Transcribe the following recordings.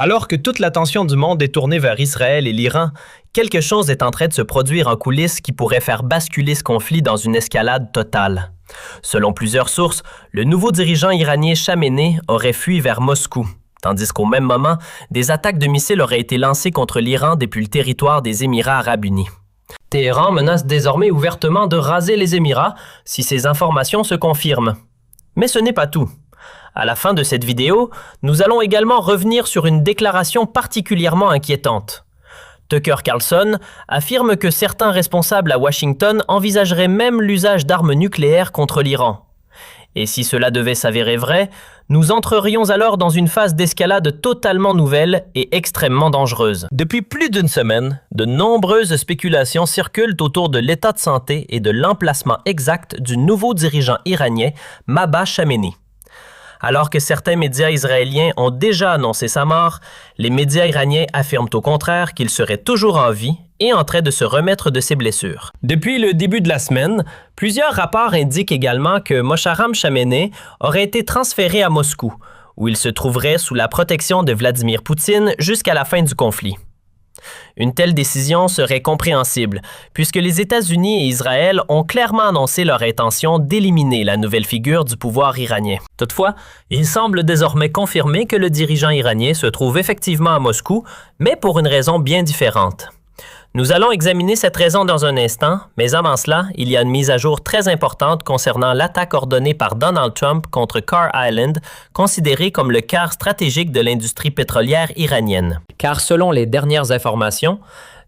Alors que toute l'attention du monde est tournée vers Israël et l'Iran, quelque chose est en train de se produire en coulisses qui pourrait faire basculer ce conflit dans une escalade totale. Selon plusieurs sources, le nouveau dirigeant iranien Khamenei aurait fui vers Moscou, tandis qu'au même moment, des attaques de missiles auraient été lancées contre l'Iran depuis le territoire des Émirats arabes unis. Téhéran menace désormais ouvertement de raser les Émirats si ces informations se confirment. Mais ce n'est pas tout. À la fin de cette vidéo, nous allons également revenir sur une déclaration particulièrement inquiétante. Tucker Carlson affirme que certains responsables à Washington envisageraient même l'usage d'armes nucléaires contre l'Iran. Et si cela devait s'avérer vrai, nous entrerions alors dans une phase d'escalade totalement nouvelle et extrêmement dangereuse. Depuis plus d'une semaine, de nombreuses spéculations circulent autour de l'état de santé et de l'emplacement exact du nouveau dirigeant iranien, Mahba Khamenei. Alors que certains médias israéliens ont déjà annoncé sa mort, les médias iraniens affirment au contraire qu'il serait toujours en vie et en train de se remettre de ses blessures. Depuis le début de la semaine, plusieurs rapports indiquent également que Mohsen Khamenei aurait été transféré à Moscou, où il se trouverait sous la protection de Vladimir Poutine jusqu'à la fin du conflit. Une telle décision serait compréhensible, puisque les États-Unis et Israël ont clairement annoncé leur intention d'éliminer la nouvelle figure du pouvoir iranien. Toutefois, il semble désormais confirmé que le dirigeant iranien se trouve effectivement à Moscou, mais pour une raison bien différente. Nous allons examiner cette raison dans un instant, mais avant cela, il y a une mise à jour très importante concernant l'attaque ordonnée par Donald Trump contre Carr Island, considéré comme le cœur stratégique de l'industrie pétrolière iranienne. Car selon les dernières informations,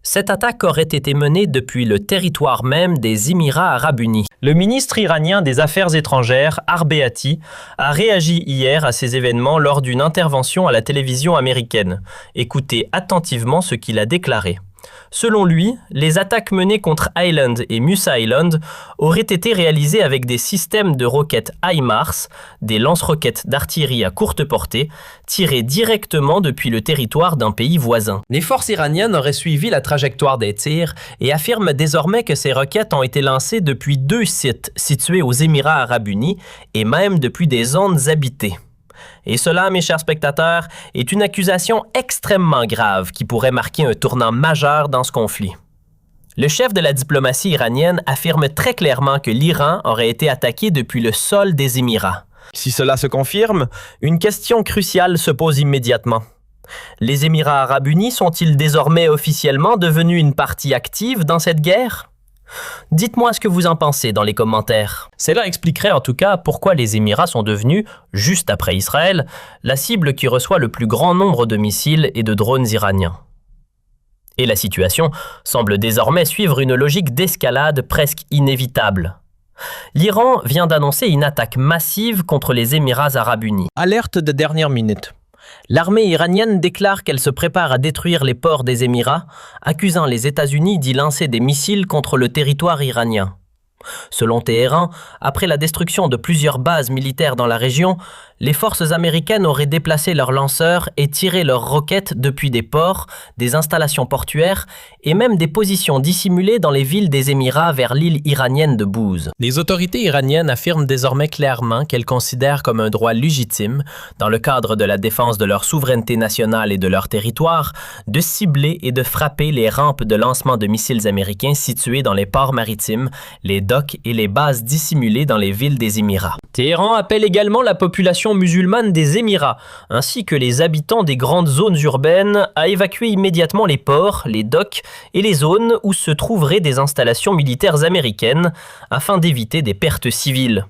cette attaque aurait été menée depuis le territoire même des Émirats arabes unis. Le ministre iranien des Affaires étrangères, Arbeati, a réagi hier à ces événements lors d'une intervention à la télévision américaine. Écoutez attentivement ce qu'il a déclaré. Selon lui, les attaques menées contre Island et Musa Island auraient été réalisées avec des systèmes de roquettes HIMARS, des lance-roquettes d'artillerie à courte portée, tirées directement depuis le territoire d'un pays voisin. Les forces iraniennes auraient suivi la trajectoire des tirs et affirment désormais que ces roquettes ont été lancées depuis 2 sites situés aux Émirats arabes unis et même depuis des zones habitées. Et cela, mes chers spectateurs, est une accusation extrêmement grave qui pourrait marquer un tournant majeur dans ce conflit. Le chef de la diplomatie iranienne affirme très clairement que l'Iran aurait été attaqué depuis le sol des Émirats. Si cela se confirme, une question cruciale se pose immédiatement. Les Émirats arabes unis sont-ils désormais officiellement devenus une partie active dans cette guerre? Dites-moi ce que vous en pensez dans les commentaires. Cela expliquerait en tout cas pourquoi les Émirats sont devenus, juste après Israël, la cible qui reçoit le plus grand nombre de missiles et de drones iraniens. Et la situation semble désormais suivre une logique d'escalade presque inévitable. L'Iran vient d'annoncer une attaque massive contre les Émirats arabes unis. Alerte de dernière minute. L'armée iranienne déclare qu'elle se prépare à détruire les ports des Émirats, accusant les États-Unis d'y lancer des missiles contre le territoire iranien. Selon Téhéran, après la destruction de plusieurs bases militaires dans la région, les forces américaines auraient déplacé leurs lanceurs et tiré leurs roquettes depuis des ports, des installations portuaires et même des positions dissimulées dans les villes des Émirats vers l'île iranienne de Bouz. Les autorités iraniennes affirment désormais clairement qu'elles considèrent comme un droit légitime, dans le cadre de la défense de leur souveraineté nationale et de leur territoire, de cibler et de frapper les rampes de lancement de missiles américains situées dans les ports maritimes, les docks et les bases dissimulées dans les villes des Émirats. Téhéran appelle également la population musulmane des Émirats, ainsi que les habitants des grandes zones urbaines, à évacuer immédiatement les ports, les docks et les zones où se trouveraient des installations militaires américaines, afin d'éviter des pertes civiles.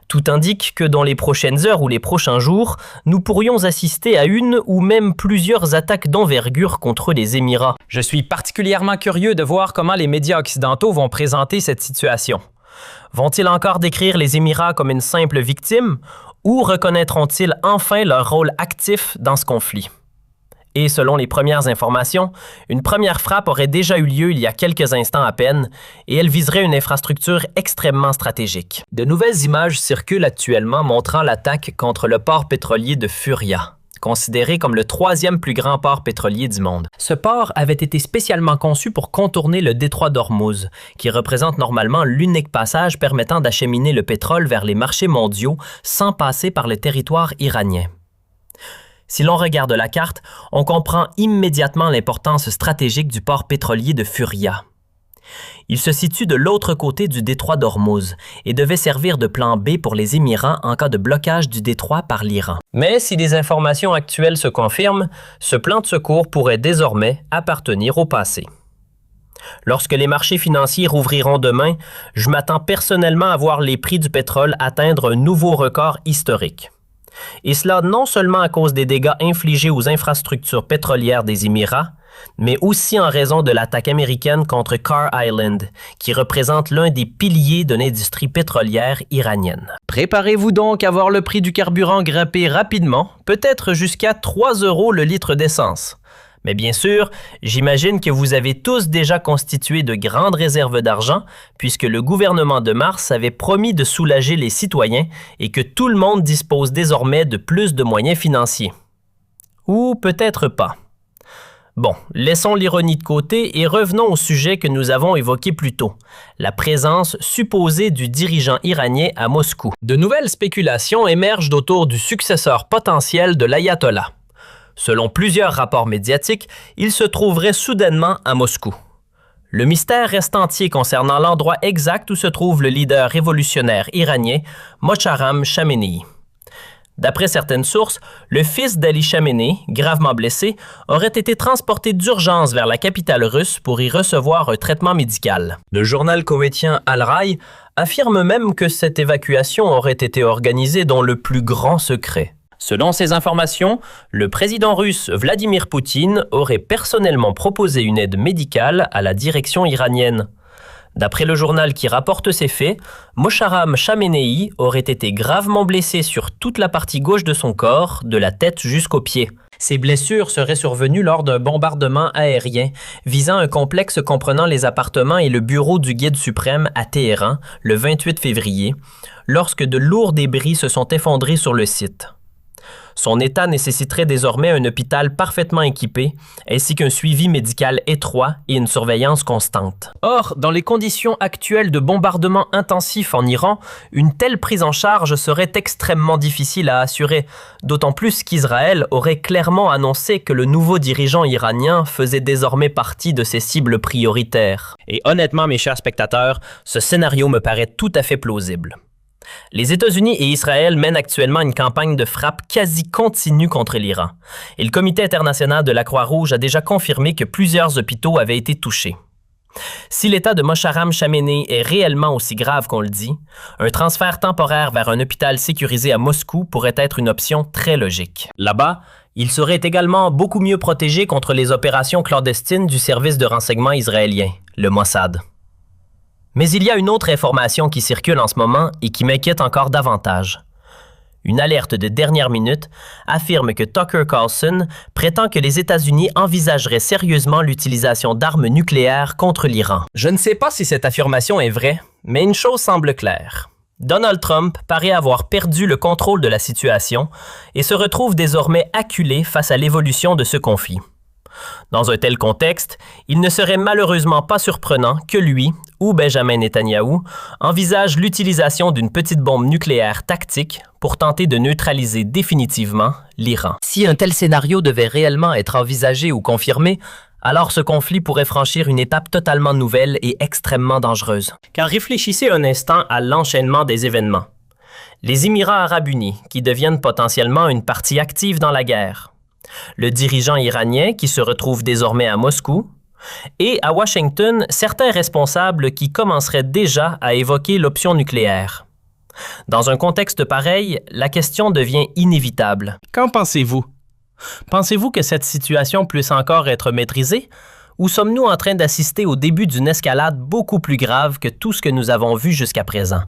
Tout indique que dans les prochaines heures ou les prochains jours, nous pourrions assister à une ou même plusieurs attaques d'envergure contre les Émirats. Je suis particulièrement curieux de voir comment les médias occidentaux vont présenter cette situation. Vont-ils encore décrire les Émirats comme une simple victime ou reconnaîtront-ils enfin leur rôle actif dans ce conflit? Et selon les premières informations, une première frappe aurait déjà eu lieu il y a quelques instants à peine et elle viserait une infrastructure extrêmement stratégique. De nouvelles images circulent actuellement montrant l'attaque contre le port pétrolier de Furia, considéré comme le 3e plus grand port pétrolier du monde. Ce port avait été spécialement conçu pour contourner le détroit d'Ormuz, qui représente normalement l'unique passage permettant d'acheminer le pétrole vers les marchés mondiaux sans passer par le territoire iranien. Si l'on regarde la carte, on comprend immédiatement l'importance stratégique du port pétrolier de Furia. Il se situe de l'autre côté du détroit d'Ormuz et devait servir de plan B pour les Émirats en cas de blocage du détroit par l'Iran. Mais si les informations actuelles se confirment, ce plan de secours pourrait désormais appartenir au passé. Lorsque les marchés financiers rouvriront demain, je m'attends personnellement à voir les prix du pétrole atteindre un nouveau record historique. Et cela non seulement à cause des dégâts infligés aux infrastructures pétrolières des Émirats, mais aussi en raison de l'attaque américaine contre Carr Island, qui représente l'un des piliers de l'industrie pétrolière iranienne. Préparez-vous donc à voir le prix du carburant grimper rapidement, peut-être jusqu'à 3 € le litre d'essence. Mais bien sûr, j'imagine que vous avez tous déjà constitué de grandes réserves d'argent, puisque le gouvernement de Mars avait promis de soulager les citoyens et que tout le monde dispose désormais de plus de moyens financiers. Ou peut-être pas. Bon, laissons l'ironie de côté et revenons au sujet que nous avons évoqué plus tôt, la présence supposée du dirigeant iranien à Moscou. De nouvelles spéculations émergent autour du successeur potentiel de l'ayatollah. Selon plusieurs rapports médiatiques, il se trouverait soudainement à Moscou. Le mystère reste entier concernant l'endroit exact où se trouve le leader révolutionnaire iranien, Moshtaram Khamenei. D'après certaines sources, le fils d'Ali Khamenei, gravement blessé, aurait été transporté d'urgence vers la capitale russe pour y recevoir un traitement médical. Le journal koweïtien Al-Rai affirme même que cette évacuation aurait été organisée dans le plus grand secret. Selon ces informations, le président russe Vladimir Poutine aurait personnellement proposé une aide médicale à la direction iranienne. D'après le journal qui rapporte ces faits, Moshtaram Khamenei aurait été gravement blessé sur toute la partie gauche de son corps, de la tête jusqu'aux pieds. Ces blessures seraient survenues lors d'un bombardement aérien visant un complexe comprenant les appartements et le bureau du guide suprême à Téhéran le 28 février, lorsque de lourds débris se sont effondrés sur le site. Son état nécessiterait désormais un hôpital parfaitement équipé, ainsi qu'un suivi médical étroit et une surveillance constante. Or, dans les conditions actuelles de bombardement intensif en Iran, une telle prise en charge serait extrêmement difficile à assurer, d'autant plus qu'Israël aurait clairement annoncé que le nouveau dirigeant iranien faisait désormais partie de ses cibles prioritaires. Et honnêtement, mes chers spectateurs, ce scénario me paraît tout à fait plausible. Les États-Unis et Israël mènent actuellement une campagne de frappe quasi continue contre l'Iran, et le Comité international de la Croix-Rouge a déjà confirmé que plusieurs hôpitaux avaient été touchés. Si l'état de Moshtaram Khamenei est réellement aussi grave qu'on le dit, un transfert temporaire vers un hôpital sécurisé à Moscou pourrait être une option très logique. Là-bas, il serait également beaucoup mieux protégé contre les opérations clandestines du service de renseignement israélien, le Mossad. Mais il y a une autre information qui circule en ce moment et qui m'inquiète encore davantage. Une alerte de dernière minute affirme que Tucker Carlson prétend que les États-Unis envisageraient sérieusement l'utilisation d'armes nucléaires contre l'Iran. Je ne sais pas si cette affirmation est vraie, mais une chose semble claire. Donald Trump paraît avoir perdu le contrôle de la situation et se retrouve désormais acculé face à l'évolution de ce conflit. Dans un tel contexte, il ne serait malheureusement pas surprenant que lui, ou Benjamin Netanyahou, envisage l'utilisation d'une petite bombe nucléaire tactique pour tenter de neutraliser définitivement l'Iran. Si un tel scénario devait réellement être envisagé ou confirmé, alors ce conflit pourrait franchir une étape totalement nouvelle et extrêmement dangereuse. Car réfléchissez un instant à l'enchaînement des événements. Les Émirats arabes unis, qui deviennent potentiellement une partie active dans la guerre. Le dirigeant iranien qui se retrouve désormais à Moscou, et à Washington, certains responsables qui commenceraient déjà à évoquer l'option nucléaire. Dans un contexte pareil, la question devient inévitable. Qu'en pensez-vous? Pensez-vous que cette situation puisse encore être maîtrisée? Ou sommes-nous en train d'assister au début d'une escalade beaucoup plus grave que tout ce que nous avons vu jusqu'à présent?